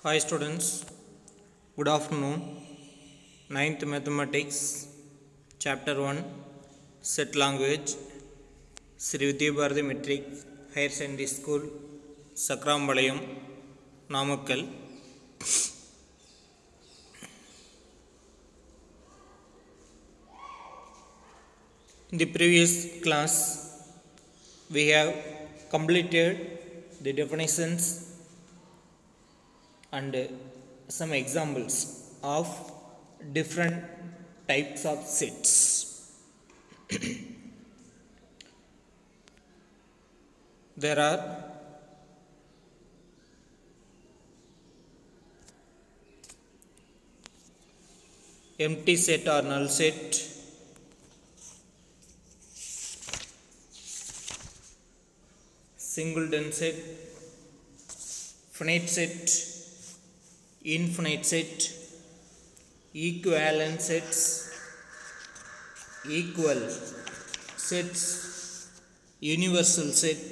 Hi students, good afternoon. Ninth Mathematics, Chapter 1, Set Language, Sri Vidya Bharati Metric Higher Secondary School, Sakrambalayam, Namakkal. In the previous class, we have completed the definitions and some examples of different types of sets. There are empty set or null set, singleton set, finite set, infinite set, equivalent sets, equal sets, universal set,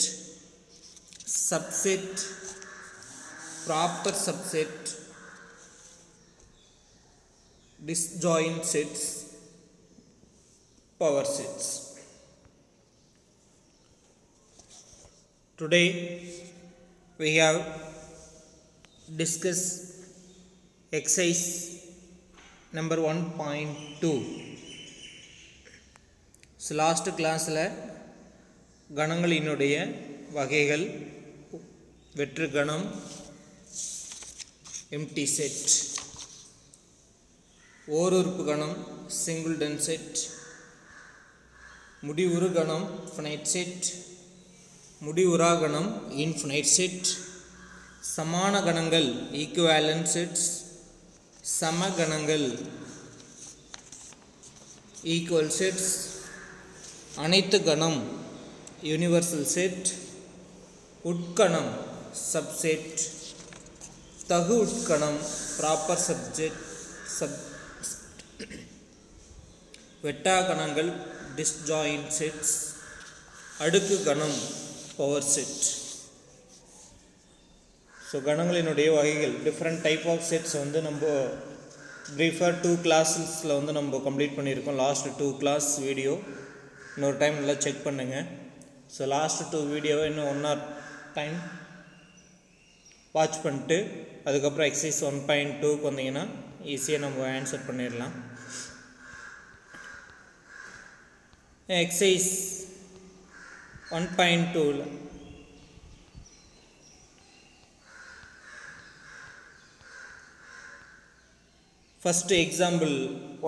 subset, proper subset, disjoint sets, power sets. Today we have discussed exercise number 1.2. So last class la கணங்களினுடைய வகைகள் வெற்று கணம், empty set, ஓருறுப்பு கணம், singleton set, முடிவுறு கணம், finite set, முடிவுறா கணம், infinite set, சமான கணங்கள் equivalent sets, சம கணங்கள் equal sets, அனைத்து கணம் universal set, உட்கணம் subset, தகு உட்கணம் proper subject வெட்டா கணங்கள் disjoint sets, அடுக்கு கணம் power set. ஸோ கணங்களினுடைய வகைகள் டிஃப்ரெண்ட் டைப் ஆஃப் செட்ஸ் வந்து நம்ம ப்ரீஃபாக 2 கிளாஸஸில் வந்து நம்ம கம்ப்ளீட் பண்ணியிருக்கோம். லாஸ்ட் 2 கிளாஸ் வீடியோ இன்னொரு டைம் நல்லா செக் பண்ணுங்கள். ஸோ லாஸ்ட் 2 வீடியோவை இன்னும் 1 hour டைம் வாட்ச் பண்ணிட்டு அதுக்கப்புறம் எக்ஸசைஸ் 1.2க்கு வந்தீங்கன்னா ஈஸியாக நம்ம ஆன்சர் பண்ணிடலாம். எக்ஸசைஸ் 1.2ல் first example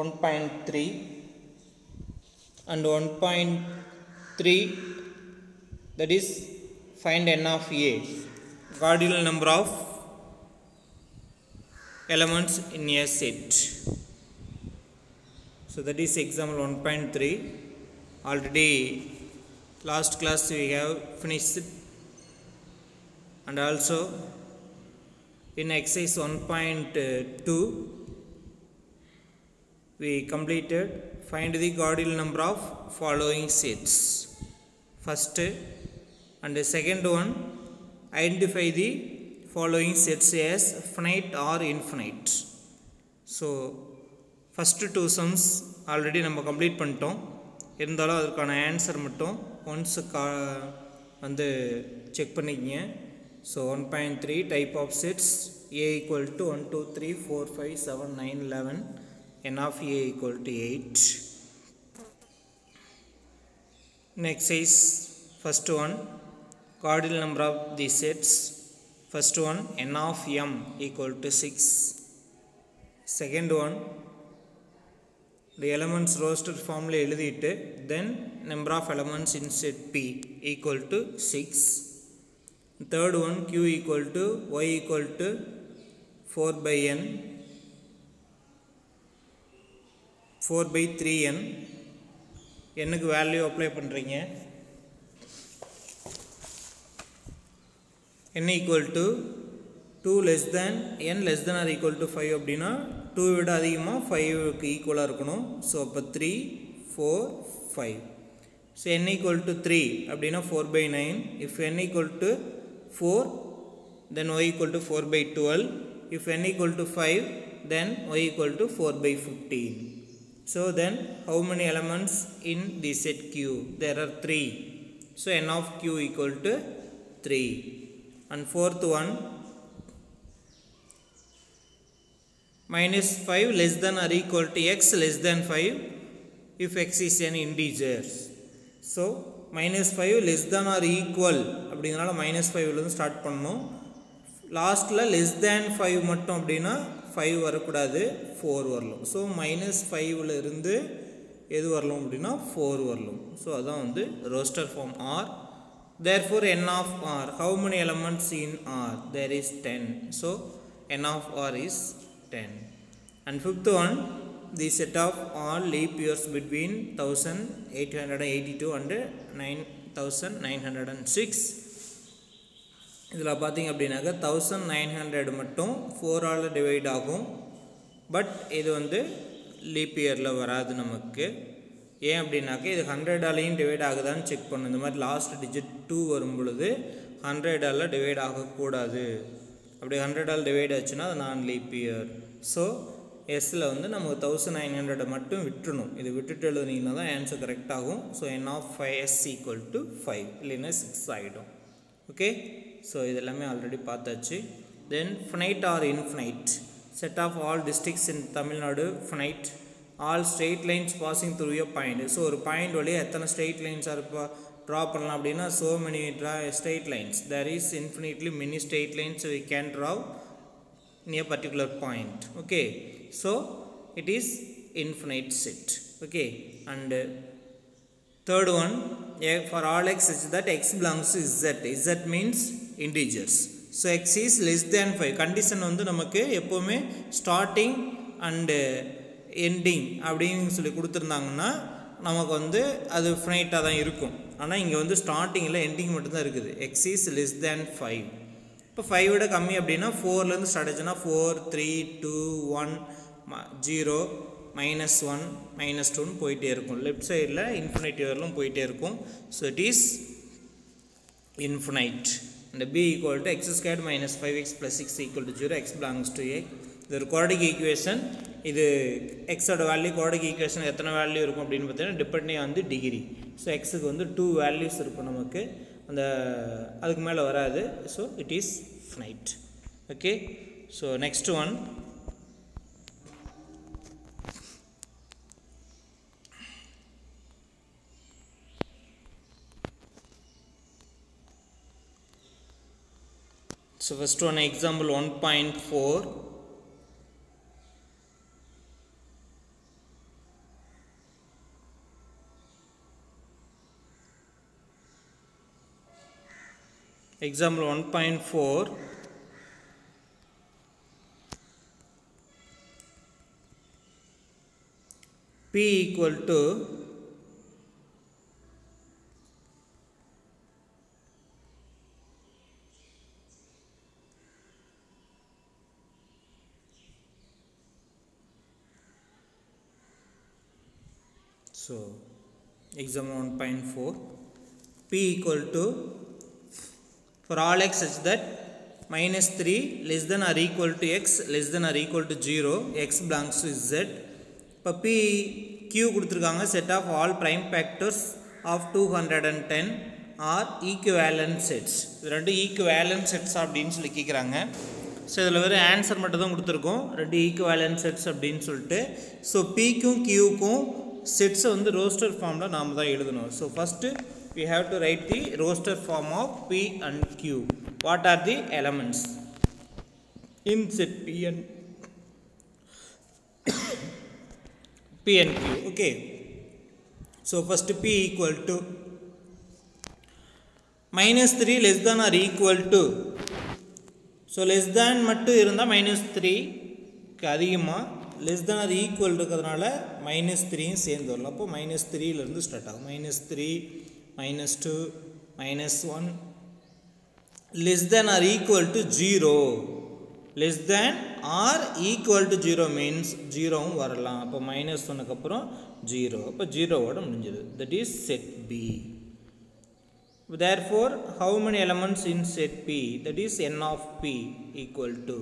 1.3 and 1.3, that is find n of a, cardinal number of elements in a set. So that is example 1.3. already last class we have finished it, and also in exercise 1.2 we completed find the cardinal number of following sets. First and the second one, identify the following sets as finite or infinite. So first 2 sums already நம்ம complete பண்ணிட்டோம். இருந்தாலும் அதுக்கான answer மட்டும் once வந்து check பண்ணிக்கங்க. So 1.3 type of sets a equal to 1 2 3 4 5 7 9 11, n of a equal to 8. Next is first one, cardinal number of these sets. First one, n of m equal to 6. Second one, the elements roster formula எழுதிட்டு then number of elements in set p equal to 6. Third one, q equal to y equal to 4 by n, 4 by 3n. என்னக்கு value apply பண்ணுறீங்க, n equal to 2 less than n less than or equal to 5 அப்படின்னா 2 விட அதிகமாக 5க்கு ஈக்குவலாக இருக்கணும். So அப்போ 3 4 5. So n equal to 3 அப்படின்னா 4 by 9. if n equal to 4 then y equal to 4 by 12. If n equal to 5, then y equal to 4 by 15. So then how many elements in the set Q? There are 3. So n of Q equal to 3. And fourth one, minus 5 less than or equal to x less than 5 if x is an integer. So minus 5 less than or equal அப்படிங்கறனால minus 5 ல இருந்து start பண்ணனும். லாஸ்ட்ல less than 5 மட்டும் அப்படினா 5 வரக்கூடாது, 4 வரணும். So minus 5 ல இருந்து எது வரணும் அப்படினா 4 வரணும். So அதான் வந்து roster form R. Therefore n of R, how many elements in R? There is 10. So n of R is 10. And fifth one, the set of all leap years between 1882 and 9906. இதில் பார்த்தீங்க அப்படின்னாக்க 1900 மட்டும் 4 all divide ஆகும். But இது வந்து leaf இயரில் வராது நமக்கு. ஏன் அப்படின்னாக்க இது 100 ஆலையும் டிவைட் ஆகுதான்னு செக் பண்ணணும். இந்த மாதிரி லாஸ்ட் டிஜிட் 2 வரும் பொழுது 100 ஆல் டிவைட் ஆகக்கூடாது. அப்படி 100 ஆல் டிவைட் ஆச்சுன்னா அது நான் லீப் இயர். ஸோ எஸ்ஸில் வந்து நம்ம 1900 மட்டும் விட்டுணும். இது விட்டுட்டு எழுதுனீங்கன்னா தான் ஆன்சர் கரெக்ட் ஆகும். So n of 5s equal to 5 இல்லைன்னா 6 ஆகிடும். ஓகே, ஸோ இதெல்லாமே ஆல்ரெடி பார்த்தாச்சு. Then finite or infinite, set of all districts in Tamil Nadu finite, all straight lines passing through a point. So ஒரு பாயிண்ட் வழியாக எத்தனை ஸ்ட்ரெயிட் லைன்ஸாக இருப்பா draw பண்ணலாம் அப்படின்னா so many straight lines. There is infinitely many straight lines we can draw near particular point. Okay, so it is infinite set. Okay, and third one, for all x such that x belongs to z. Z means integers. So x is less than 5. Condition வந்து நமக்கு எப்போவுமே starting and ending அப்படின்னு சொல்லி கொடுத்துருந்தாங்கன்னா நமக்கு வந்து அது ஃபினைட்டாக தான் இருக்கும். ஆனால் இங்கே வந்து ஸ்டார்டிங்கில் எண்டிங் மட்டும்தான் இருக்குது. x is less than 5. இப்போ 5 விட கம்மி அப்படின்னா 4லேருந்து ஸ்டார்ட் ஆச்சுன்னா 4, 3, 2, 1, 0, -1, -2 போயிட்டே இருக்கும். லெஃப்ட் சைடில் இன்ஃபினிட்டி வரலும் போயிட்டே இருக்கும். So it is infinite. and b equal to x squared minus 5x plus 6 equal to 0, x belongs to a. இது ஒரு குவாட்ரிக் ஈக்குவேஷன். இது எக்ஸோட வேல்யூ குவாட்ரிக் ஈக்குவேஷன் எத்தனை வேல்யூ இருக்கும் அப்படின்னு பார்த்தீங்கன்னா depending on the degree. So எக்ஸுக்கு வந்து 2 வேல்யூஸ் இருக்கும் நமக்கு, அந்த அதுக்கு மேலே வராது. So it is finite. Okay, so next one, so first one, example 1.4. Example 1.4, P equal to so example 1.4, P equal to for all x such that -3 less than or equal to x less than or equal to 0, x belongs to z. இப்போ P Q கொடுத்துருக்காங்க, set of all prime factors of 210 are equivalent sets. இது ரெண்டு equivalent sets அப்படின்னு சொல்லி கேட்குறாங்க. So இதில் வேறு answer மட்டும் தான் கொடுத்துருக்கோம், ரெண்டு ஈக்குவேலன்ட் செட்ஸ் அப்படின்னு சொல்லிட்டு. ஸோ பிக்கும் கியூக்கும் செட்ஸை வந்து ரோஸ்டர் ஃபார்மில் நாம் தான் எழுதணும். So first we have to write the roster form of P and Q. What are the elements in set P and Q? Okay, so first P equal to -3 less than or equal to, so less than மட்டும் இருந்தால் -3 அதிகமாக, less than or equal இருக்கிறதுனால -3 சேர்ந்து வரலாம். அப்போ -3லேருந்து start ஆகும். -3, -2, -1, less than or equal to 0. less than or equal to 0 means 0வும் வரலாம். அப்போ -1க்கு அப்புறம் 0, அப்போ 0வோட முடிஞ்சது. that is set B. Therefore how many elements in set P? That is n of P equal to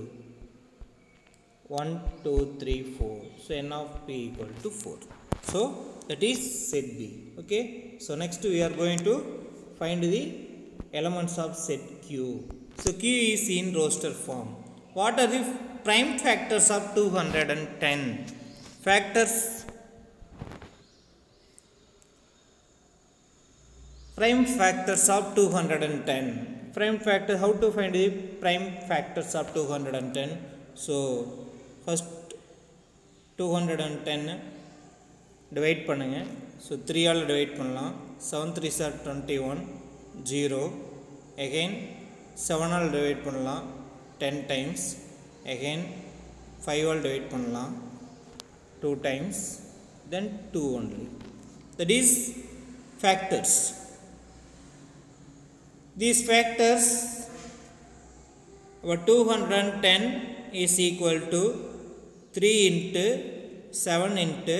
1, 2, 3, 4. So n of p equal to 4. So that is set B. Okay. So next we are going to find the elements of set Q. So Q is in roster form. What are the prime factors of 210? Prime factors of 210. Prime factor, how to find the prime factors of 210? So first 210 divide பண்ணுங்க. So 3 all divide பண்ணலாம். 7 3s are 21, 0. Again 7 all divide பண்ணலாம் 10 times. Again 5 all divide பண்ணலாம் 2 times. Then 2 only. That is factors. These factors, our 210 is equal to 3 into 7 into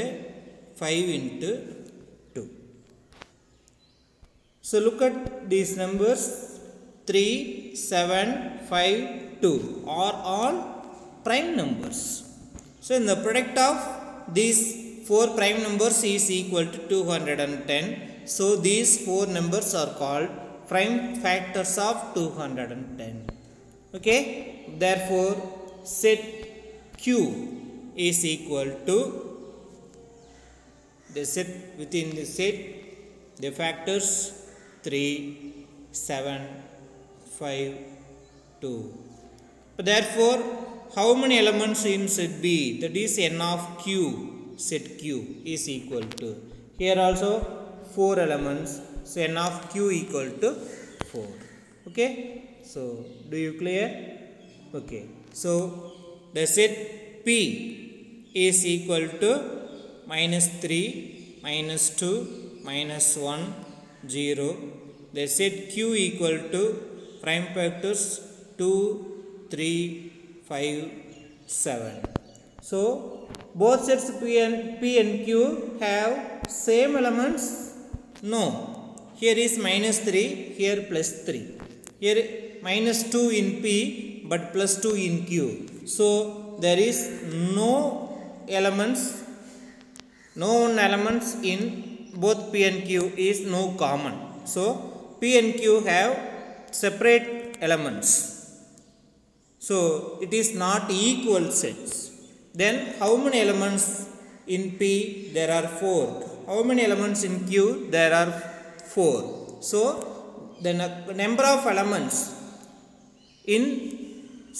5 into 2. So look at these numbers, 3, 7, 5, 2 are all prime numbers. So in the product of these 4 prime numbers is equal to 210. So these 4 numbers are called prime factors of 210. Okay. Therefore set Q is equal to the set within the set the factors 3, 7, 5, 2. Therefore how many elements in set B? That is n of Q. Set Q is equal to, here also 4 elements. So n of Q equal to 4. Okay. So do you clear? Okay. So the set P is equal to minus 3, minus 2, minus 1, 0. The set Q equal to prime factors 2, 3, 5, 7. So both sets P and Q have same elements? No. Here is minus 3, here plus 3. Here minus 2 in P but plus 2 in Q. So there is no elements in both P and Q is no common. So P and Q have separate elements. So it is not equal sets. Then how many elements in P? There are 4. How many elements in Q? There are 4. So the number of elements in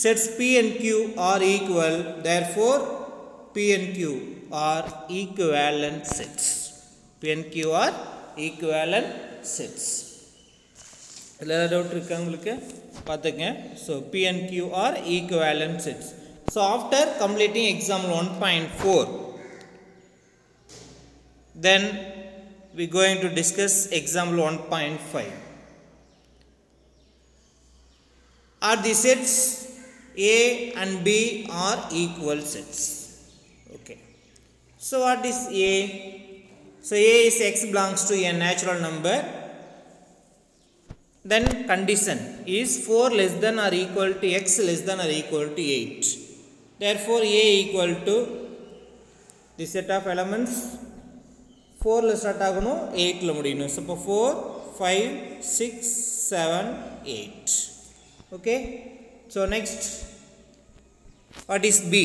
sets P and Q are equal. Therefore P and Q are equivalent sets. P and Q are equivalent sets. எல்லா doubt இருக்கா உங்களுக்கு? பார்த்துங்க. So P and Q are equivalent sets. So after completing example 1.4, then we are going to discuss example 1.5. Are the sets A and B are equal sets? Okay. So what is A? So A is x belongs to a natural number. Then condition is 4 less than or equal to x less than or equal to 8. Therefore A equal to the set of elements 4 la start ஆகணும் 8 la முடியணும். So 4, 5, 6, 7, 8. Okay. So next, what is B?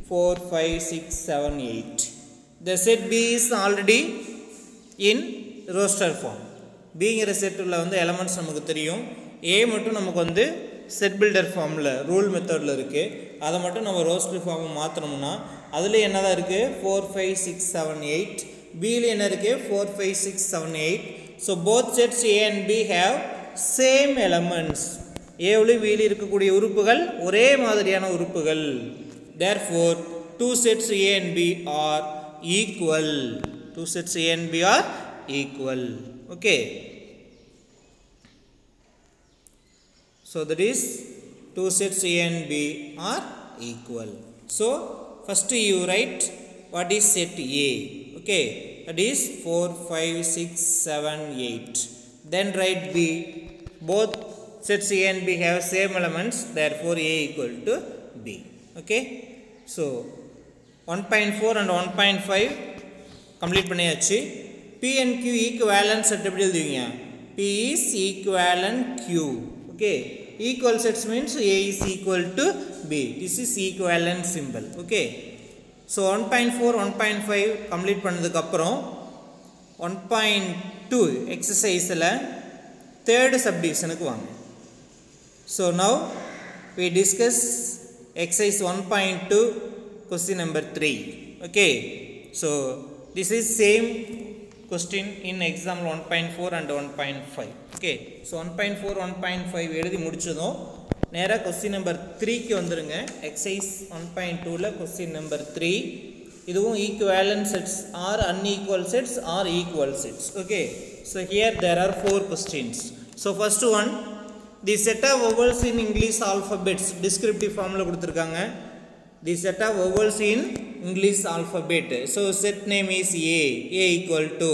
4, 5, 6, 7, 8. The set B is already in roster form. B ங்கிற செட்டில் வந்து elements நமக்கு தெரியும். A மட்டும் நமக்கு வந்து செட் பில்டர் ஃபார்மில் ரூல் மெத்தடில் இருக்குது. அதை மட்டும் நம்ம ரோஸ்டர் ஃபார்ம் மாற்றணும்னா அதில் என்னதான் இருக்குது? 4, 5, 6, 7, 8. Bயில் என்ன இருக்குது? 4, 5, 6, 7, 8. So both sets A and B have same elements. Aவிலும் Bயில் இருக்கக்கூடிய உறுப்புகள் ஒரே மாதிரியான உறுப்புகள். Therefore two sets A and B are equal. Two sets A and B are equal. Okay. So that is two sets A and B are equal. So first you write what is set A. Okay. That is 4, 5, 6, 7, 8. Then write B. Both sets A and B have same elements. Therefore A equal to B. Okay. So 1.4 and 1.5 complete பண்ணியாச்சு. P and Q equivalent set எப்படி எழுதுவீங்க? P is equivalent Q. Okay. Equal sets means A is equal to B. This is equivalent symbol. Okay. So 1.4, 1.5 complete பண்ணதுக்கு அப்புறம் 1.2 exerciseல third subdivisionக்கு வாங்க. So now we discuss exercise 1.2 question number 3. Okay. So this is same question in example 1.4 and 1.5. Okay. So 1.4, 1.5 எழுதி முடிச்சதும் நேரா question number 3 க்கு வந்துருங்க. exercise 1.2ல question number 3 இதுவும் equivalent sets or unequal sets or equal sets. Okay. So here there are 4 questions. So first one, the set of vowels in English alphabets descriptive formula கொடுத்திருக்காங்க. The set of vowels in English alphabet. So set name is A. A equal to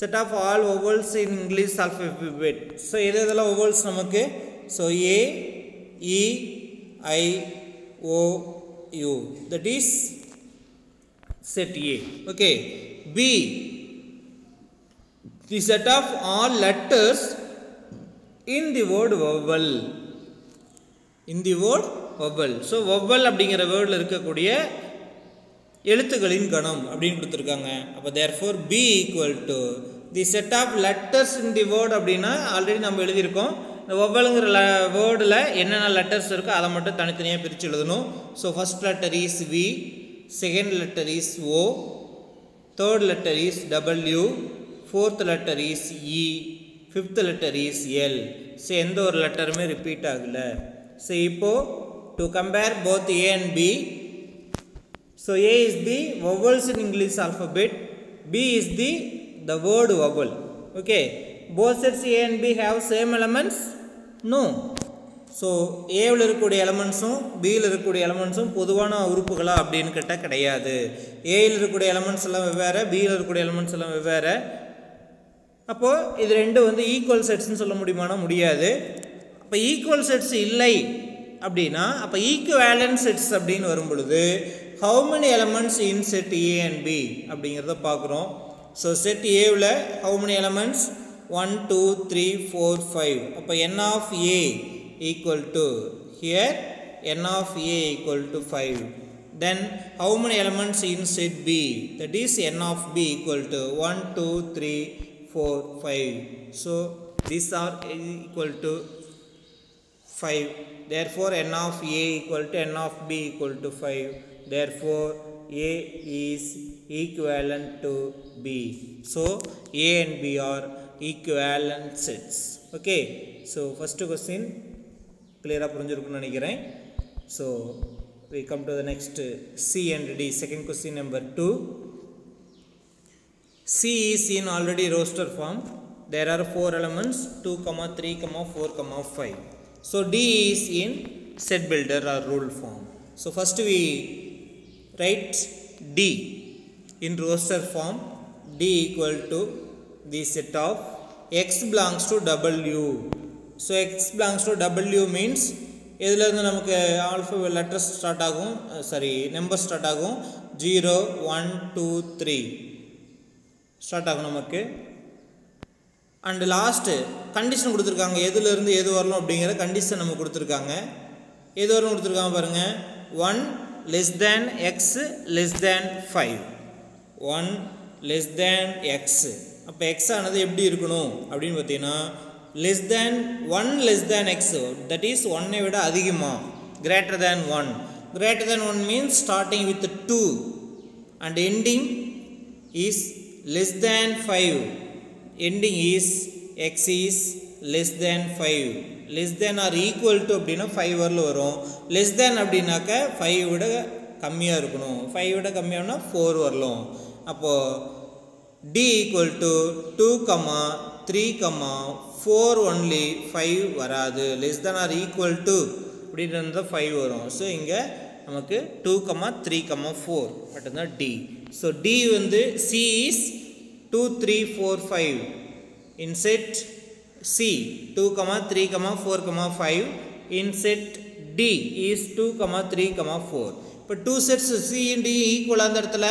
set of all vowels in English alphabet. So எதெல்லாம் vowels நமக்கு? So A, E, I, O, U. That is set A. Okay. B, the set of all letters in the word vowel. In the word vowel. So vowel அப்படிங்கிற வேர்டில் இருக்கக்கூடிய எழுத்துக்களின் கணம் அப்படின்னு கொடுத்துருக்காங்க. அப்போ therefore B equal to the set of letters in the word அப்படின்னா already நம்ம எழுதியிருக்கோம். இந்த vowelங்கிற வேர்டில் என்னென்ன லெட்டர்ஸ் இருக்கோ அதை மட்டும் தனித்தனியாக பிரித்து எழுதணும். So first letter is V, second letter is O, third letter is W, fourth letter is E, fifth letter is L. So எந்த ஒரு லெட்டருமே ரிப்பீட் ஆகலை. ஸோ இப்போது to compare both A and B, so A is the vowels in English alphabet, B is the word vowel. Okay. Both sets A and B have same elements? No. So A will இருக்கக்கூடிய எலமெண்ட்ஸும் B will இருக்கக்கூடிய எலமெண்ட்ஸும் பொதுவான உறுப்புகளா அப்படின்னு கேட்டால் கிடையாது. A will இருக்கக்கூடிய elements எல்லாம் வெவ்வேறு, B will இருக்கக்கூடிய எலமெண்ட்ஸ் எல்லாம் வெவ்வேறு. அப்போது இது ரெண்டும் வந்து ஈக்குவல் செட்ஸ்ன்னு சொல்ல முடியுமானா முடியாது. அப்போ ஈக்குவல் செட்ஸ் இல்லை அப்படின்னா அப்போ ஈக்குவேலன்ட் செட்ஸ் அப்படின்னு வரும் பொழுது how many elements in set A and B அப்படிங்கிறத பார்க்குறோம். ஸோ செட் ஏவில் how many elements? 1, 2, 3, 4, 5. அப்போ n of A equal to here n of A equal to 5. Then how many elements in set B? That is n of B equal to 1, 2, 3, 4, 5. So these are equal to 5. Therefore n of A equal to n of B equal to 5. Therefore A is equivalent to B. So A and B are equivalent sets. Okay. So first question clear up புரிஞ்சிருக்கும்னு நினைக்கிறேன். So we come to the next C and D. Second question number 2. C is in already roster form. There are 4 elements 2, 3, 4, 5. So D is in set builder or rule form. So first we write D in roster form. D equal to the set of X belongs to W. So X belongs to W means இதிலிருந்து நமக்கு alphabet letters start ஆகும், sorry number start ஆகும். 0, 1, 2, 3 start ஆகும் நமக்கு. And last condition கொடுத்துருக்காங்க, எதுலேருந்து எது வரணும் அப்படிங்கிற கண்டிஷன் நம்ம கொடுத்துருக்காங்க. எது வரணும் கொடுத்துருக்காங்க பாருங்கள். 1 less than x less than 5. 1 less than x. அப்போ x ஆனது எப்படி இருக்கணும் அப்படின்னு பார்த்தீங்கன்னா less than 1 less than x, that is 1 விட அதிகமாக, greater than 1. Greater than 1 means starting with 2 and ending is less than 5. Ending is x is less than 5. Less than or equal to அப்படின்னா 5 வரல வரும். less than அப்படின்னாக்க 5 விட கம்மியாக இருக்கணும். 5 விட கம்மியாகனா 4 வரலாம். அப்போது D equal to 2, 3, 4 only, 5 வராது. less than or equal to அப்படின்றது 5 வரும். ஸோ இங்கே நமக்கு 2, 3, 4 மட்டும்தான் D. ஸோ D வந்து C is 2, 3, 4, 5. In set C 2, 3, 4, 5. In set D is 2, 3, 4. இப்போ 2 sets C and D equal அந்த இடத்துல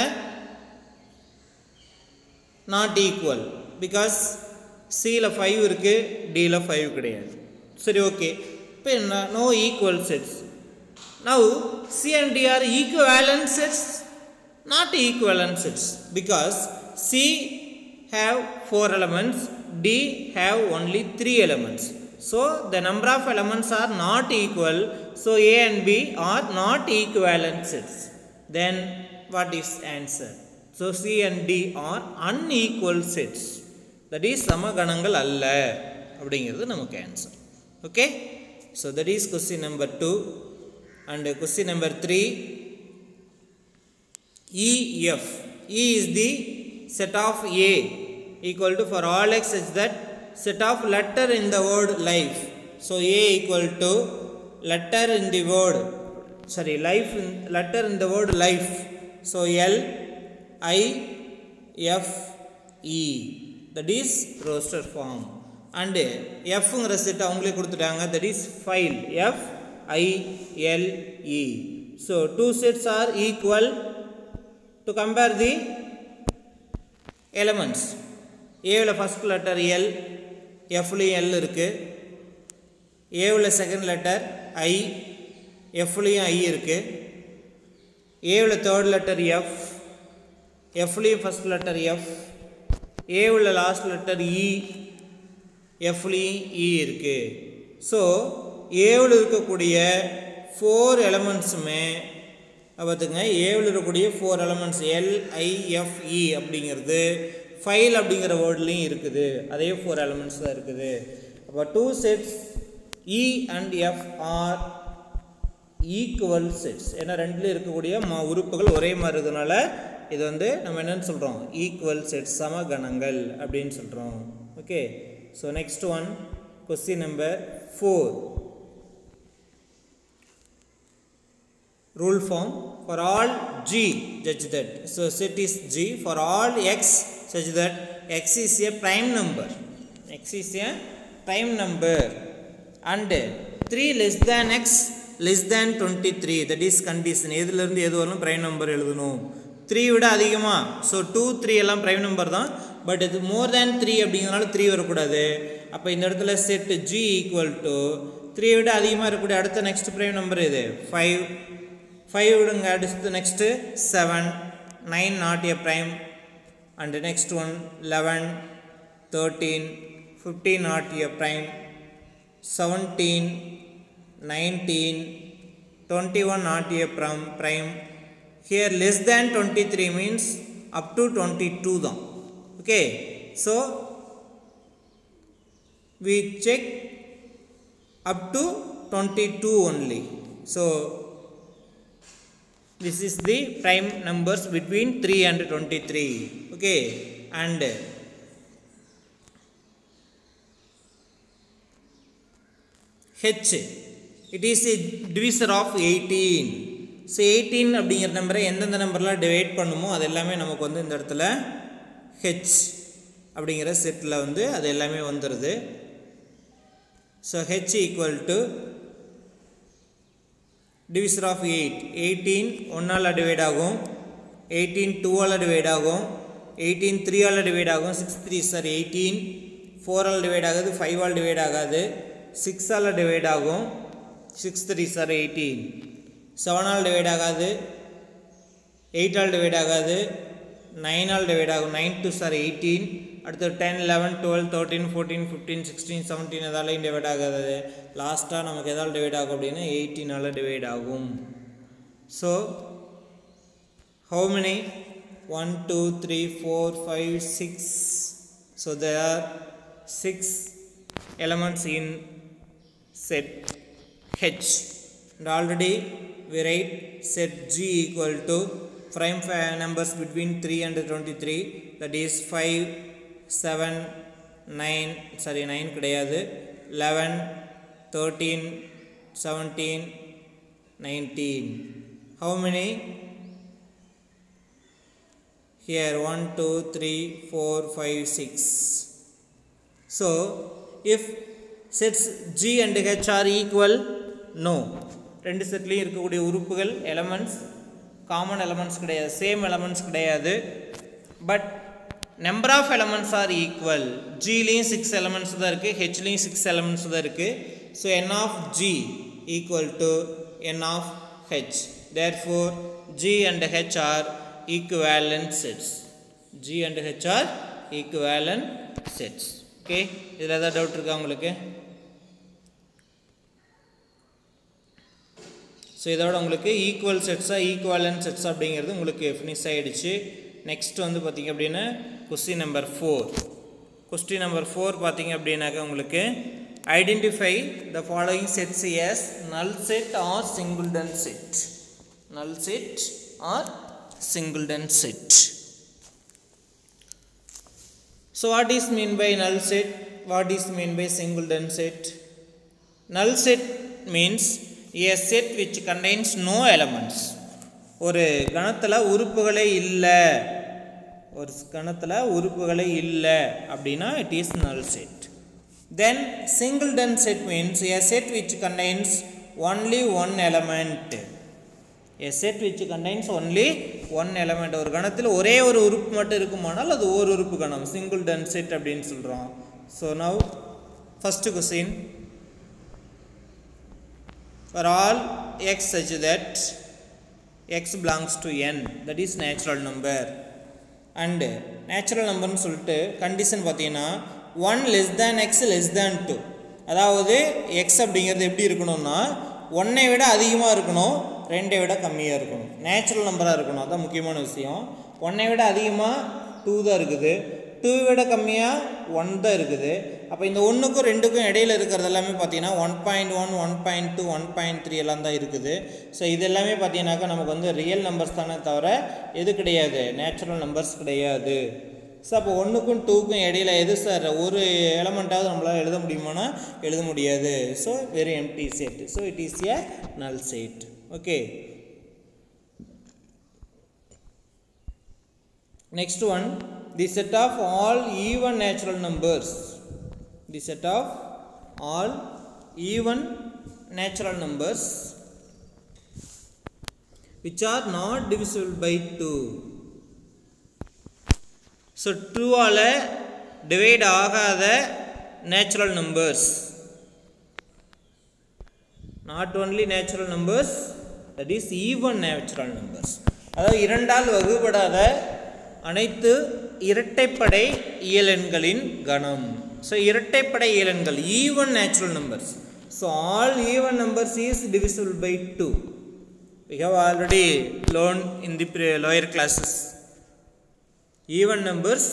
not equal because C ல 5 இருக்கு D ல 5 கிடையாது. சரி ஓகே. இப்போ no equal sets. Now C and D are equivalent sets, not equivalent sets because C have 4 elements, D have only 3 elements. So the number of elements are not equal. So A and B are not equivalent sets. Then what is answer? So C and D are unequal sets. That is சமகணங்கள் அல்ல அப்படிங்கிறது நமக்கு answer. Okay? So that is question number 2. And question number 3. EF. E is the set of A equal to for all x such that set of letter in the word life. So A equal to letter in the word, sorry, life in, letter in the word life. So L I F E, that is roster form. And F ங்கிற set அவங்களே கொடுத்துட்டாங்க, that is file, F I L E. So two sets are equal. To compare the elements, A ல first letter L, F லையும் L இருக்கு, A ல second letter I, F லையும் I இருக்கு, A ல third letter F, F லையும் first letter F, A ல last letter E, F லையும் E இருக்கு. So A ல இருக்கக்கூடிய 4 எலிமெண்ட்ஸுமே பார்த்துங்க, ஏவில் இருக்கக்கூடிய 4 எலிமெண்ட்ஸ் LIFE அப்படிங்கிறது ஃபைல் அப்படிங்கிற வேர்ட்லேயும் இருக்குது, அதே 4 எலிமெண்ட்ஸ் தான் இருக்குது. அப்போ 2 sets E and F are equal sets. ஏன்னா ரெண்டுலேயும் இருக்கக்கூடிய உறுப்புகள் ஒரே மாதிரி இருக்கிறதுனால இது வந்து நம்ம என்னென்னு சொல்கிறோம், ஈக்குவல் செட்ஸ், சமகணங்கள் அப்படின்னு சொல்கிறோம். Okay. So next one, question number 4. Rule form for all G such that, so set is G for all X such that X is a prime number, X is a prime number and 3 less than X less than 23, that is condition. எதுல இருந்து எது வரணும் prime number எழுதணும், 3 விட அதிகமா, so 2 3 எல்லாம் prime number தான், but இது more than 3 அப்படிங்கிறனால 3 வரக்கூடாது. அப்போ இந்த இடத்துல set G equal to 3 விட அதிகமாக இருக்கக்கூடிய அடுத்த நெக்ஸ்ட் prime number இது 5, 5 விடுங்க, அடுத்து next 7, 9 not a prime, and the next one 11, 13, 15 not a prime, 17, 19, 21 not a prime. Here less than 23 means up to 22 தான். Okay, so we check up to 22 only. So this is the prime numbers between 3 and 23. Okay, and H, it is a divisor of 18. So 18 அப்படிங்கிற நம்பரை எந்தெந்த நம்பர்லாம் divide பண்ணுமோ அது எல்லாமே நமக்கு வந்து இந்த இடத்துல H அப்படிங்கிற செட்டில் வந்து அது எல்லாமே வந்துடுது. So H equal to divisor of 8, 18 1 all divide ஆகும், 18 2 ஆல் டிவைட் ஆகும், 18 3 ஆல் டிவைட் ஆகும், 6 3 சார் 18, 4 ஆல் டிவைட் ஆகாது, 5 ஆல் டிவைட் ஆகாது, 6 ஆல் டிவைட் ஆகும், 6 3 சார் 18, 7 ஆல் டிவைட் ஆகாது, 8 ஆல் டிவைட் ஆகாது, 9 ஆல் டிவைட் ஆகும், 9 2 சார் 18, அடுத்து 10 11 12 13 14 15 16 17 எதாலையும் டிவைட் ஆகாது, லாஸ்ட்டாக நமக்கு எதால் டிவைட் ஆகும் அப்படின்னா 18ஆல் டிவைட் ஆகும். So how many? 1 2 3 4 5 6. So there are 6 elements in set H, and already we write set G equal to prime numbers between 3 and 23, that is 5 7 9, sorry 9 கிடையாது, 11 13 17 19. How many? Here 1 2 3 4 5 6. So if sets G and H are equal, no, ரெண்டு செட்லேயும் இருக்கக்கூடிய உறுப்புகள் elements common elements கிடையாது, same elements கிடையாது. But number of elements are equal. ஜிலையும் 6 elements தான் இருக்குது, ஹெச்லையும் 6 எலமெண்ட்ஸ் தான் இருக்குது. So n of g equal to n of h. Therefore g and h are equivalent sets. g and h are equivalent sets. Okay, இதில் ஏதாவது doubt இருக்கா உங்களுக்கு? ஸோ இதோட உங்களுக்கு ஈக்குவல் செட்ஸாக ஈக்குவலன்ட் செட்ஸ் அப்படிங்கிறது உங்களுக்கு ஃபினிஷ் ஆகிடுச்சு. நெக்ஸ்ட் வந்து பார்த்திங்க அப்படின்னா கொஸ்டின் நம்பர் 4. கொஸ்டின் நம்பர் 4 பார்த்திங்க அப்படின்னாக்கா உங்களுக்கு identify the following sets as null set or singleton set. Null set or singleton set. So what is mean by null set? What is mean by singleton set? Null set means a set which contains no elements. ஒரு கணத்தில் உறுப்புகளே இல்லை, ஒரு கணத்தில் உறுப்புகளே இல்லை அப்படின்னா it is null set. Then singleton set means a set which contains only one element. A set which contains only one element. ஒரு கணத்தில் ஒரே ஒரு உறுப்பு மட்டும் இருக்குமானால் அது ஒரு உறுப்பு கணம், singleton set அப்படின்னு சொல்கிறோம். So now first question, for all x such that x belongs to n, that is natural number. And natural number னு சொல்லிட்டு கண்டிஷன் பார்த்தீங்கன்னா 1 less than x less than 2. அதாவது x அப்படிங்கிறது எப்படி இருக்கணும்னா 1ஐ விட அதிகமாக இருக்கணும், 2ஐ விட கம்மியாக இருக்கணும், நேச்சுரல் நம்பராக இருக்கணும். அதுதான் முக்கியமான விஷயம். 1ஐ விட அதிகமாக 2 தான் இருக்குது, 2 விட கம்மியாக 1 தான் இருக்குது. அப்போ இந்த 1க்கும் 2க்கும் இடையில் இருக்கிறது எல்லாமே பார்த்தீங்கன்னா 1.1 1.2 1.3 எல்லாம் தான் இருக்குது. ஸோ இது எல்லாமே பார்த்தீங்கன்னாக்கா நமக்கு வந்து ரியல் நம்பர்ஸ் தானே தவிர எது கிடையாது, நேச்சுரல் நம்பர்ஸ் கிடையாது. ஸோ அப்போ 1க்கும் 2க்கும் இடையில் எது சார் ஒரு எலமெண்ட்டாவது நம்மளால் எழுத முடியுமானா எழுத முடியாது. So very empty set. So it is a null set. Okay, next one, the set of all even natural numbers. The set of all even natural numbers which are not divisible by 2. So 2 ஆல divide ஆகாத natural numbers, not only natural numbers, that is even natural numbers. அதாவது இரண்டால் வகுபடாத அனைத்து இரட்டைப்படை இயலெண்களின் கணம். So இரட்டைப்படை இயலெண்கள் even natural numbers. So all even numbers is divisible by 2. We have already learned in the lower classes. Even numbers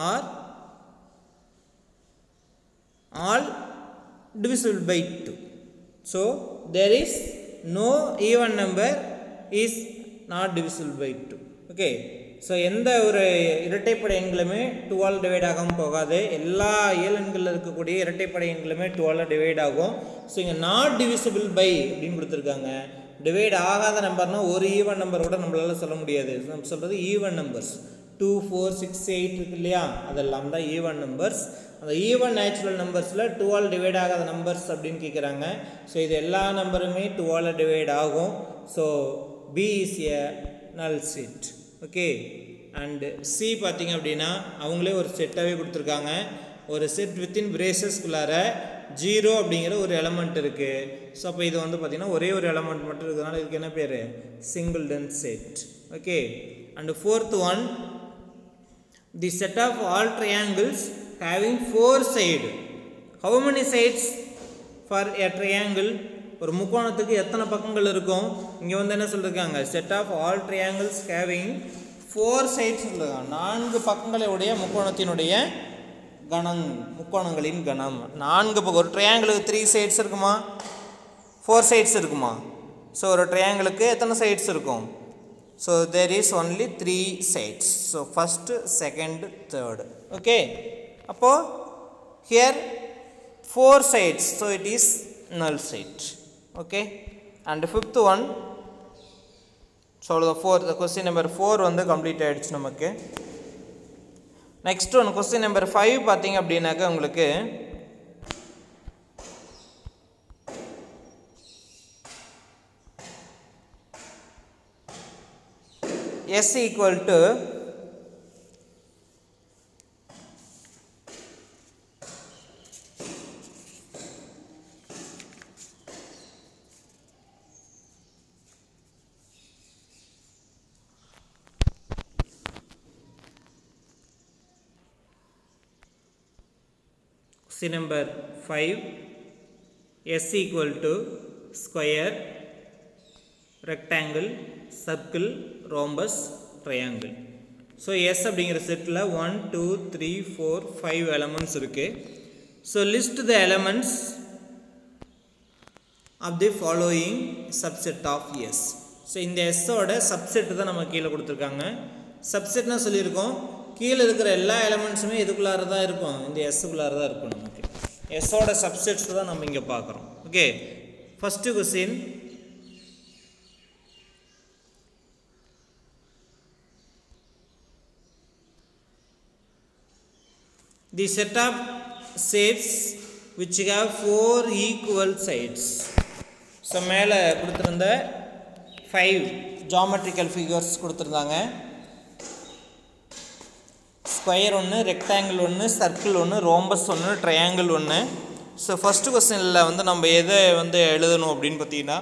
are all divisible by 2. So there is no even number is not divisible by 2. Okay, so எந்த ஒரு இரட்டைப்படை எண்களுமே 2 ஆல் divide ஆகாமல் போகாது. எல்லா இயலெண்களில் இருக்கக்கூடிய இரட்டைப்படை எண்களுமே 2 ஆல் டிவைட் ஆகும். ஸோ இங்கே நாட் டிவிசிபிள் பை அப்படின்னு கொடுத்துருக்காங்க. டிவைட் ஆகாத நம்பர்னால் ஒரு ஈவன் நம்பர் கூட நம்மளால சொல்ல முடியாது. நம்ம சொல்கிறது ஈவன் நம்பர்ஸ் 2 4 6 8 இருக்கு இல்லையா, அதெல்லாம் தான் ஈவன் நம்பர்ஸ். அந்த ஈவன் நேச்சுரல் நம்பர்ஸில் 2 ஆல் டிவைட் ஆகாத நம்பர்ஸ் அப்படின்னு கேட்குறாங்க. ஸோ இது எல்லா நம்பருமே 2 ஆல் டிவைட் ஆகும். So B is a null set. Okay, and C பார்த்திங்க அப்படின்னா அவங்களே ஒரு செட்டாகவே கொடுத்துருக்காங்க. ஒரு செட் வித்தின் பிரேசஸ்குள்ளார 0 அப்படிங்கிற ஒரு எலமெண்ட் இருக்குது. ஸோ அப்போ இது வந்து பார்த்திங்கன்னா ஒரே ஒரு எலமெண்ட் மட்டும் இருக்கிறதுனால இதுக்கு என்ன பேர், singleton set. Okay, and fourth one, the set of all triangles having 4 side. How many sides for a triangle? ஒரு முக்கோணத்துக்கு எத்தனை பக்கங்கள் இருக்கும்? இங்கே வந்து என்ன சொல்லியிருக்காங்க, set of all triangles having 4 sides சொல்லியிருக்காங்க. 4 பக்கங்களை உடைய முக்கோணத்தினுடைய கணம், முக்கோணங்களின் கணம் 4 பக்கம். ஒரு ட்ரையாங்கிளுக்கு 3 சைட்ஸ் இருக்குமா, 4 சைட்ஸ் இருக்குமா? ஸோ ஒரு ட்ரையாங்கிளுக்கு எத்தனை சைட்ஸ் இருக்கும்? So there is only 3 sides. So first second third. Okay, அப்போது here 4 sides, so it is null set. Okay, and fifth one, so the question number 4 வந்து கம்ப்ளீட் ஆயிடுச்சு நமக்கு. நெக்ஸ்ட் ஒன் கொஸ்டின் நம்பர் 5 பார்த்தீங்க அப்படின்னாக்க உங்களுக்கு S equal to question number 5. S equal to square, rectangle, circle, rhombus, triangle. So S அப்படிங்கிற settle 1 2 3 4 5 elements இருக்கு. So list the elements of the following subset of S. So இந்த S ஓட subset தான் நம்ம கீழே கொடுத்துருக்காங்க. Subsetனா சொல்லியிருக்கோம், கீழே இருக்கிற எல்லா எலமெண்ட்ஸுமே இதுக்குள்ளார தான் இருக்கும், இந்த எஸ்ஸுக்குள்ளார தான் இருக்கும். நமக்கு எஸ்ஸோட சப்செட்ஸ் தான் நம்ம இங்கே பார்க்குறோம். Okay, first question, the set of shapes which have 4 equal sides. So மேலே கொடுத்துருந்த 5 geometrical figures கொடுத்துருந்தாங்க. ஸ்கொயர் ஒன்று, ரெக்டாங்கிள் ஒன்று, சர்க்கிள் ஒன்று, ரோம்பஸ் ஒன்று, ட்ரையாங்கிள் ஒன்று. ஸோ ஃபஸ்ட்டு கொஸ்டினில் வந்து நம்ம எதை வந்து எழுதணும் அப்படின்னு பார்த்தீங்கன்னா,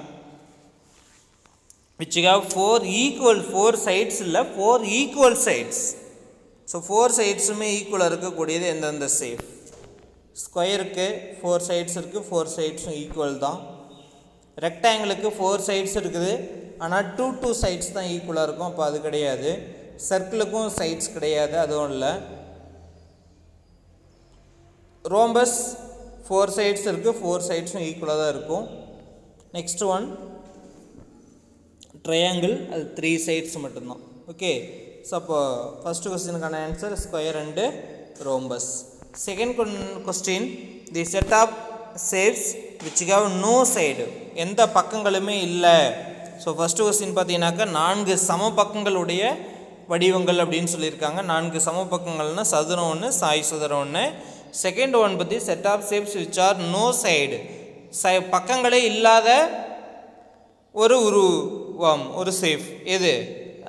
which have 4 sides இல்லை, 4 equal sides. ஸோ 4 சைட்ஸுமே ஈக்குவலாக இருக்கக்கூடியது எந்தெந்த ஷேப்? ஸ்கொயருக்கு 4 சைட்ஸ் இருக்குது, 4 சைட்ஸும் ஈக்குவல் தான். ரெக்டாங்கிளுக்கு 4 சைட்ஸ் இருக்குது, ஆனால் 2 சைட்ஸ் தான் ஈக்குவலாக இருக்கும், அப்போ அது கிடையாது. சர்க்கிளுக்கும் சைட்ஸ் கிடையாது, அதுவும் இல்லை. ரோம்பஸ் 4 சைட்ஸ் இருக்குது, 4 சைட்ஸும் ஈக்குவலாக தான் இருக்கும். நெக்ஸ்ட் ஒன் ட்ரையாங்கிள், அது 3 சைட்ஸ் மட்டும்தான். ஓகே, ஸோ அப்போ ஃபஸ்ட்டு கொஸ்டினுக்கான answer square and rhombus. Second question, the set of shapes which have no side, எந்த பக்கங்களுமே இல்லை. ஸோ ஃபஸ்ட்டு கொஸ்டின் பார்த்தீங்கன்னாக்கா 4 சம பக்கங்களுடைய வடிவங்கள் அப்படின்னு சொல்லியிருக்காங்க. 4 சம பக்கங்கள்னா சதுரம் ஒன்று, சாய் சதுரம் ஒன்று. செகண்ட் ஒன் பற்றி set of shapes which are no side, பக்கங்களே இல்லாத ஒரு உருவம், ஒரு ஷேப் எது?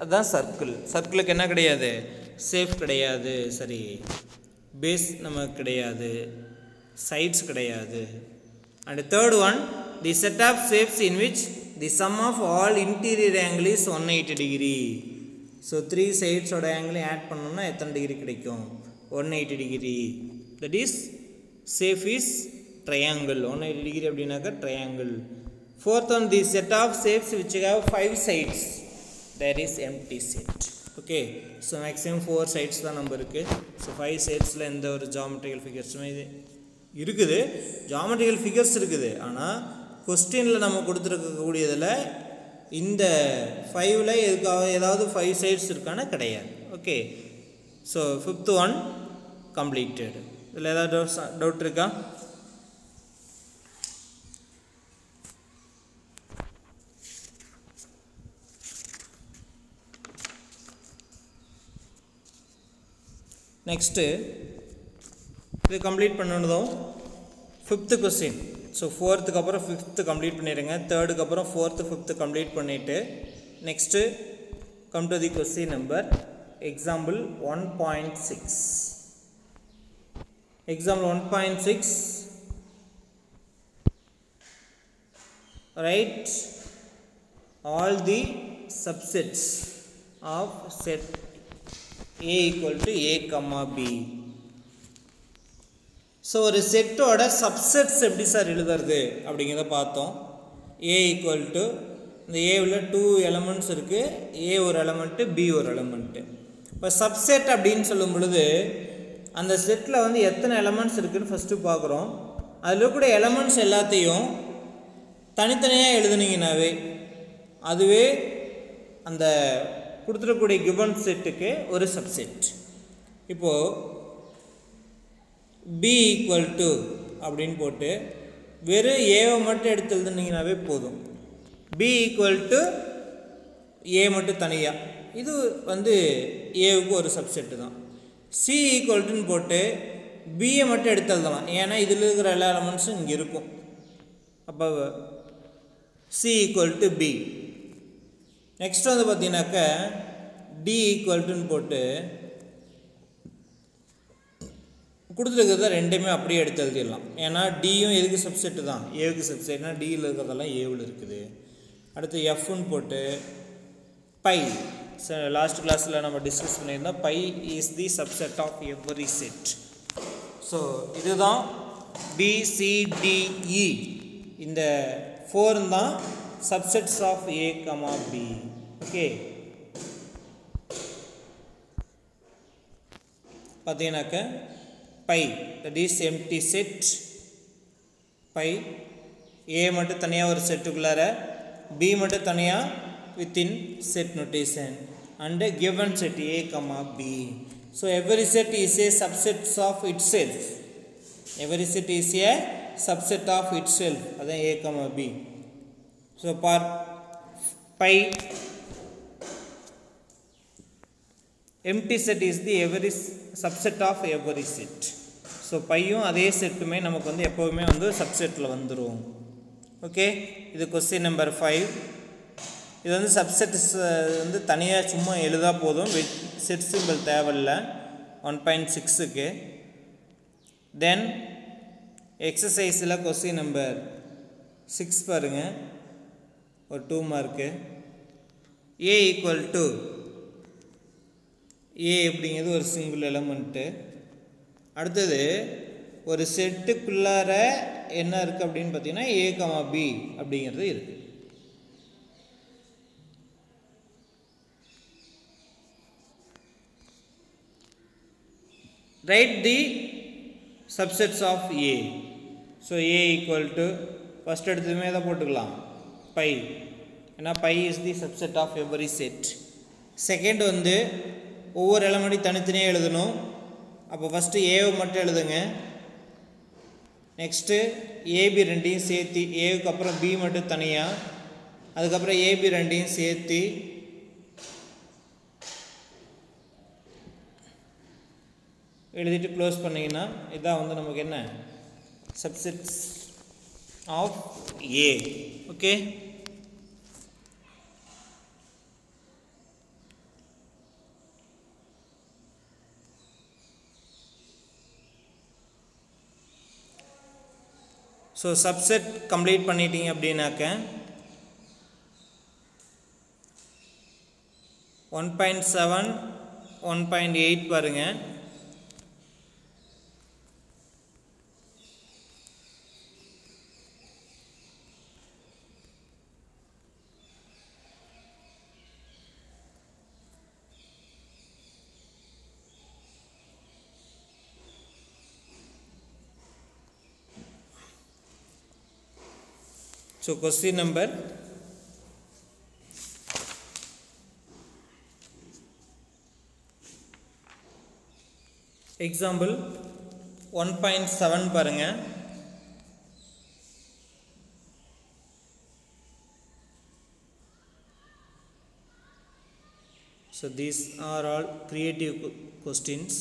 அதுதான் சர்க்கிள். சர்க்கிளுக்கு என்ன கிடையாது? ஷேப் கிடையாது, சரி, பேஸ் நமக்கு கிடையாது, சைட்ஸ் கிடையாது. And third one, the set of shapes in which the sum of all interior angle is 180 degree. So 3 சைட்ஸோட ஆங்கிளையும் ஆட் பண்ணோம்னா எத்தனை டிகிரி கிடைக்கும்? 180 degree. That is shape is triangle. 180 degree அப்படின்னாக்கா triangle. Fourth one, the set of shapes which have 5 sides, there is empty set. Okay, so maximum 4 sides தான் நம்ம இருக்குது. ஸோ 5 சைட்ஸில் எந்த ஒரு ஜாமெட்ரிக்கல் ஃபிகர்ஸுமே இது இருக்குது, ஜாமெட்ரிக்கல் ஃபிகர்ஸ் இருக்குது. ஆனால் கொஸ்டினில் நம்ம கொடுத்துருக்கக்கூடியதில் இந்த 5ல் எதுக்காக ஏதாவது 5 சைட்ஸ் இருக்கான கிடையாது. Okay, so fifth one completed. இதில் ஏதாவது டவுட் இருக்கா? நெக்ஸ்ட்டு இது கம்ப்ளீட் பண்ணணும். Fifth question. ஸோ 4த்துக்கு அப்புறம் 5th கம்ப்ளீட் பண்ணிடுங்க. 3rd அப்புறம் 4th 5th கம்ப்ளீட் பண்ணிவிட்டு next come to the question number example 1.6. Example 1.6, write all the subsets of set A equal to A comma B. So ஒரு செட்டோட subsets எப்படி sir எழுதுறது அப்படிங்கிறத பார்த்தோம். A ஈக்குவல் டு, இந்த ஏவில் 2 எலமெண்ட்ஸ் இருக்குது, A ஒரு எலமெண்ட்டு, B ஒரு எலமெண்ட்டு. இப்போ சப்செட் அப்படின்னு சொல்லும் பொழுது அந்த செட்டில் வந்து எத்தனை எலமெண்ட்ஸ் இருக்குதுன்னு ஃபஸ்ட்டு பார்க்குறோம். அதில் இருக்கக்கூடிய எலமெண்ட்ஸ் எல்லாத்தையும் தனித்தனியாக எழுதுனீங்கன்னாவே அதுவே அந்த கொடுத்துருக்கக்கூடிய கிவன் செட்டுக்கு ஒரு சப்செட். இப்போது B ஈக்குவல் டு அப்படின்னு போட்டு வெறும் ஏவை மட்டும் எடுத்து எழுதுனீங்கன்னாவே போதும். B ஈக்குவல் டு ஏ மட்டும் தனியாக, இது வந்து ஏவுக்கு ஒரு சப்செட்டு தான். C ஈக்குவல் டுன்னு போட்டு பியை மட்டும் எடுத்து எழுதலாம், ஏன்னா இதில் இருக்கிற எல்லா எலமெண்ட்ஸும் இங்கே இருக்கும். அப்போ C equal to B. Next வந்து பார்த்தீங்கன்னாக்கா d equal to போட்டு கொடுத்துருக்கிறத ரெண்டுமே அப்படியே எடுத்து எழுதிடலாம். ஏன்னா டியும் எதுக்கு சப்செட்டு தான், ஏவுக்கு சப்செட்னா டியில் இருக்கிறதெல்லாம் ஏவில் இருக்குது. அடுத்து எஃப்னு போட்டு பை, லாஸ்ட் கிளாஸில் நம்ம டிஸ்கஸ் பண்ணியிருந்தோம், phi is the subset of every set. So இதுதான் BCDE, இந்த 4 தான் subsets of A, B. Okay, பார்த்தீங்கன்னாக்க phi that is empty set, phi A மட்டும் தனியாக ஒரு செட்டுக்குள்ளார, B மட்டும் தனியாக within set notation, and given set A, B. So every set is a subset of itself. Every set is a subset of itself. That is A, B. So for pi, empty set is the every subset of every set. So பையும் அதே செட்டுமே நமக்கு வந்து எப்போவுமே வந்து சப்செட்டில் வந்துடும். Okay, இது question number 5. இது வந்து subsets வந்து தனியாக சும்மா எழுதா போதும், வித் செட் சிம்பிள் தேவையில்லை 1.6க்கு. தென் எக்ஸசைஸில் கொஸ்டின் நம்பர் 6 பாருங்கள், ஒரு 2 mark. A equal to, A அப்படிங்கிறது ஒரு சிங்கிள் எலமெண்ட்டு. அடுத்தது ஒரு செட்டுக்குள்ளார என்ன இருக்குது அப்படின்னு பார்த்தீங்கன்னா A, B அப்படிங்கிறது இருக்குது. Write the subsets of A. So A equal to, first எடுத்துமே இதை போட்டுக்கலாம் பை, ஏன்னா phi is the subset of every set. Second வந்து ஒவ்வொரு எலமெண்ட்டையும் தனித்தனியாக எழுதணும். அப்போ ஃபஸ்ட்டு ஏவை மட்டும் எழுதுங்க. நெக்ஸ்ட்டு ஏபி ரெண்டையும் சேர்த்து, ஏவுக்கு அப்புறம் பி மட்டும் தனியாக, அதுக்கப்புறம் ஏபி ரெண்டையும் சேர்த்து எழுதிட்டு க்ளோஸ் பண்ணிங்கன்னா இதான் வந்து நமக்கு என்ன subsets of A. Okay, so subset complete பண்ணிட்டீங்க அப்படின்னாக்க 1.7, 1.8 பாருங்கள். So question number example 1.7 பாருங்க. So these are all creative questions.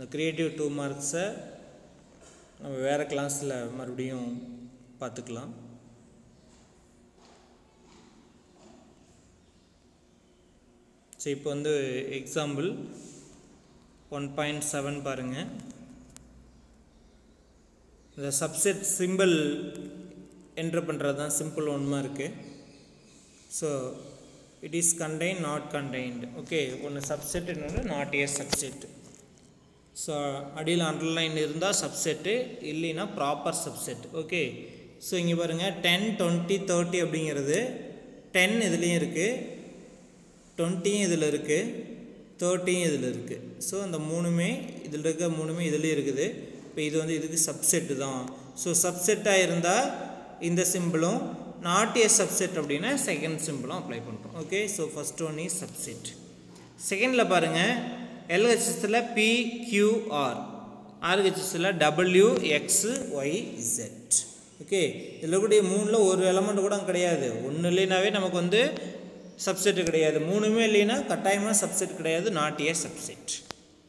The creative 2 marks நம்ம வேற கிளாஸ்ல மறுபடியும் பார்த்துக்கலாம். ஸோ இப்போ வந்து எக்ஸாம்பிள் 1.7 பாருங்கள். இந்த சப்செட் சிம்பிள் என்ட்ரு பண்ணுறது தான் சிம்பிள் ஒன்றுமா இருக்குது. So it is contain, not contained. Okay, ஒன்று சப்செட், இன்னொன்று நாட் ஏ சப்செட். ஸோ அடியில் அண்டர்லைன் இருந்தால் சப்செட்டு, இல்லைன்னா ப்ராப்பர் சப்செட். ஓகே, ஸோ இங்கே பாருங்கள் 10, 20, 30 அப்படிங்கிறது 10 இதுலேயும் இருக்குது, 20யும் இதில் இருக்குது, 30யும் இதில் இருக்குது. ஸோ அந்த மூணுமே இதில் இருக்க மூணுமே இதுலேயும் இருக்குது. இப்போ இது வந்து இதுக்கு சப்செட்டு தான். ஸோ சப்செட்டாக இருந்தால் இந்த சிம்பிளும், நாட் ஏ சப்செட் அப்படின்னா செகண்ட் சிம்பிளும் அப்ளை பண்ணுறோம். Okay, so first one is subset. செகண்டில் பாருங்கள், எல்ஹெச்எஸில் PQR, ஆர்ஹெச்எஸில் WXYZ. ஓகே, இதில் கூட 3ல் ஒரு எலமெண்ட் கூட கிடையாது. ஒன்று இல்லைனாவே நமக்கு வந்து சப்செட்டு கிடையாது, மூணுமே இல்லைன்னா கட்டாயமாக சப்செட் கிடையாது, not a subset.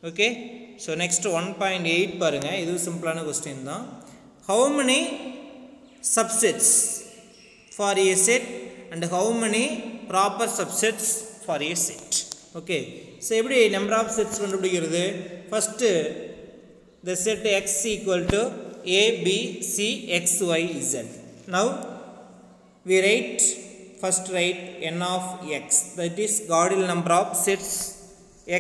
Okay, so next 1.8 பாருங்கள். இது சிம்பிளான கொஸ்டின் தான். How many subsets for A set and how many proper subsets for a set. Okay, so எப்படி number of sets கண்டுபிடிக்கிறது? First the set x equal to a b c x y z. Now we write n of x, that is Gödel number of sets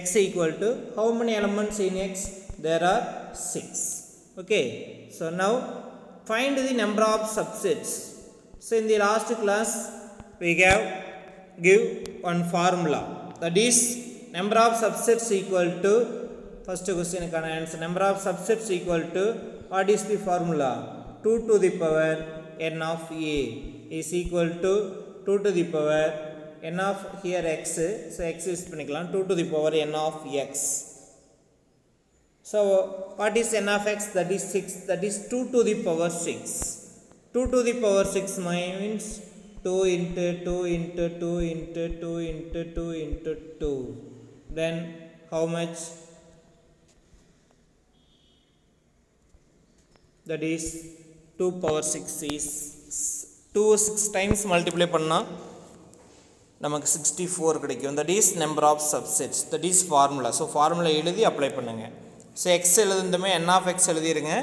x equal to how many elements in x? There are 6. Okay, so now find the number of subsets. So in the last class we give one formula, that is number of subsets equal to, first question can answer, number of subsets equal to, what is the formula? 2 to the power n of a is equal to 2 to the power n of here x, so x is 2 to the power n of x. So what is n of x? That is 6, that is 2 to the power 6. 2 to the power 6 means 2 into 2 into 2 into 2 into 2 into 2. Then how much? That is 2 power 6 is 2 6 times multiply பண்ணா நமக்கு 64 கிடைக்கும். That is number of subsets, that is formula. So formula எழுதி apply பண்ணுங்க. So x எழுதுந்தமே n of x எழுதிருங்க,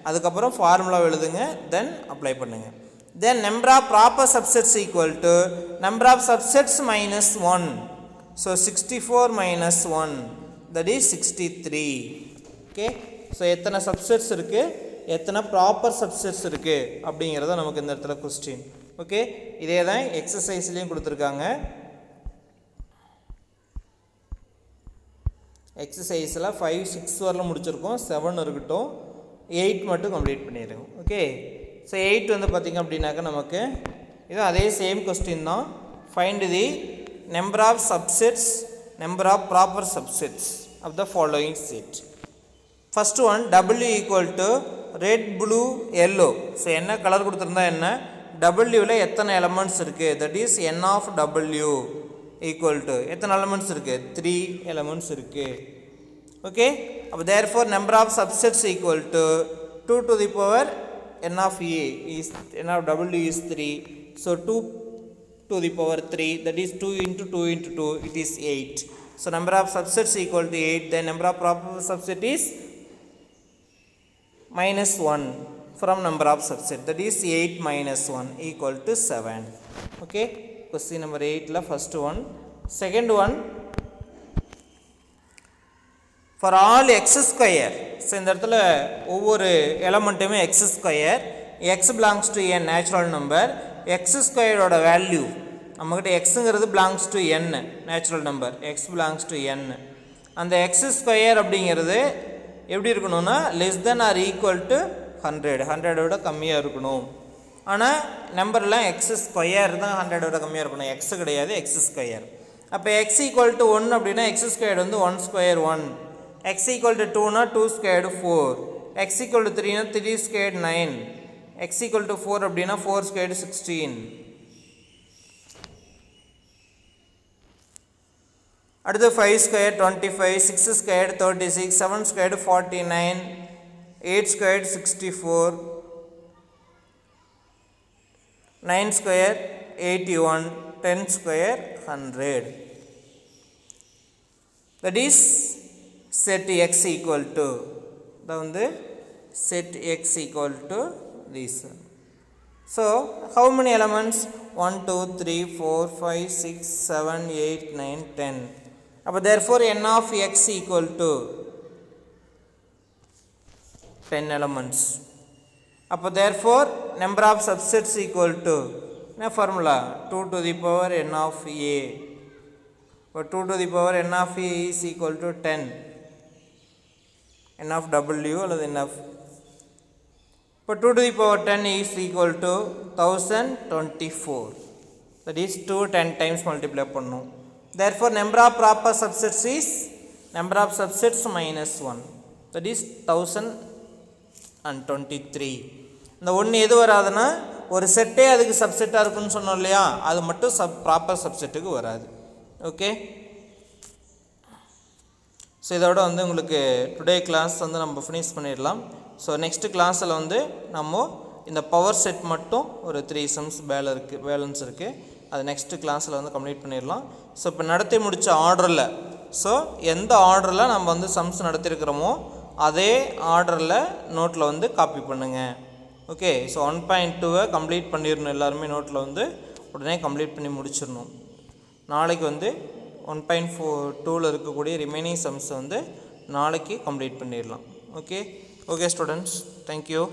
அதுக்கப்புறம் formula எழுதுங்க, then apply பண்ணுங்க. Then number of proper subsets equal to number of subsets minus 1. So 64 minus 1, that is 63. Okay, so எத்தனை subsets இருக்கு, எத்தனை proper subsets இருக்கு அப்படிங்கறத நமக்கு இந்த இடத்துல question. Okay, இதே தான் எக்ஸசைஸ்லயும் கொடுத்திருக்காங்க. எக்ஸசைஸ்ல 5 6 வரல முடிச்சிருக்கோம், 7 இருக்கட்டும், 8 மட்டும் கம்ப்ளீட் பண்ணிருங்க. ஓகே, so 8 வந்து பாத்தீங்க அப்படினாக்க நமக்கு இது அதே சேம் क्वेश्चन தான். Find the number of subsets, number of proper subsets of the following set. First one, w equal to red blue yellow. So என்ன கலர் கொடுத்திருந்தா என்ன, w ல எத்தனை எலிமெண்ட்ஸ் இருக்கு, that is n of w equal to எத்தனை elements இருக்கு, 3 elements இருக்கு. Okay, அப்ப therefore number of subsets equal to 2 to the power n of a is n of w is 3. So 2 to the power 3, that is 2 into 2 into 2, it is 8. So number of subsets equal to 8. Then number of proper subset is minus 1 from number of subset, that is 8 minus 1 equal to 7. Okay, question number 8 la first one. Second one, for all x square, so இந்த இடத்துல ஒவ்வொரு எலிமெண்ட்டுமே x square, x belongs to a natural number, x square ஓட value நம்மகிட்ட xங்கிறது belongs to n natural number, x belongs to n. அந்த x square அப்படிங்கிறது எப்படி இருக்கணும்னா less than or equal to 100, 100 விட கம்மியா இருக்கணும். ஆனா நம்பர்லாம் x ஸ்கொயர் தான் 100 விட கம்மியா இருக்கணும், x கிடையாது, x ஸ்கொயர். அப்ப x equal to 1 அப்படினா x ஸ்கொயர் வந்து 1 ஸ்கொயர் 1, x equal to 2 னா 2 ஸ்கொயர் 4, x equal to 3 னா 3 ஸ்கொயர் 9, x equal to 4 அப்படினா 4 ஸ்கொயர் 16. அடுத்து 5 square 25, 6 square 36, 7 square 49, 8 square 64, 9 square 81, 10 square 100. That is set x equal to, that வந்து set x equal to this. So how many elements? 1 2 3 4 5 6 7 8 9 10. அப்ப therefore n of x equal to 10 elements. அப்ப therefore number of subsets equal to என்ன formula, 2 to the power n of a. But 2 to the power n of a is equal to 10, n of w அல்லது n of, but 2 to the power 10 is equal to 1024, that is 2 10 times multiply பண்ணனும். Therefore number of proper subsets is number of subsets minus 1, that is 1023. இந்த ஒன்னு எது வராதுன்னா ஒரு செட்டே அதுக்கு சப்செட்டா இருக்குன்னு சொன்னோம் இல்லையா, அது மட்டும் ப்ராப்பர் சப்செட்டுக்கு வராது. ஓகே, ஸோ இதோட வந்து உங்களுக்கு டுடே கிளாஸ் வந்து நம்ம ஃபினிஷ் பண்ணிடலாம். ஸோ நெக்ஸ்ட் கிளாஸில் வந்து நம்ம இந்த பவர் செட் மட்டும் ஒரு 3 சம்ஸ் பேலன்ஸ் இருக்குது, அது நெக்ஸ்ட் கிளாஸில் வந்து கம்ப்ளீட் பண்ணிடலாம். ஸோ இப்போ நடத்தி முடித்த ஆர்டரில் ஸோ எந்த ஆர்டரில் நம்ம வந்து சம்ஸ் நடத்திருக்கிறோமோ அதே ஆர்டரில் நோட்டில் வந்து காப்பி பண்ணுங்கள். ஓகே, ஸோ 1.2 கம்ப்ளீட் பண்ணிடணும். எல்லாருமே நோட்டில் வந்து உடனே கம்ப்ளீட் பண்ணி முடிச்சிடணும். நாளைக்கு வந்து 1.2ல் இருக்கக்கூடிய ரிமைனிங் சம்ஸ் வந்து நாளைக்கு கம்ப்ளீட் பண்ணிடலாம். Okay students, thank you.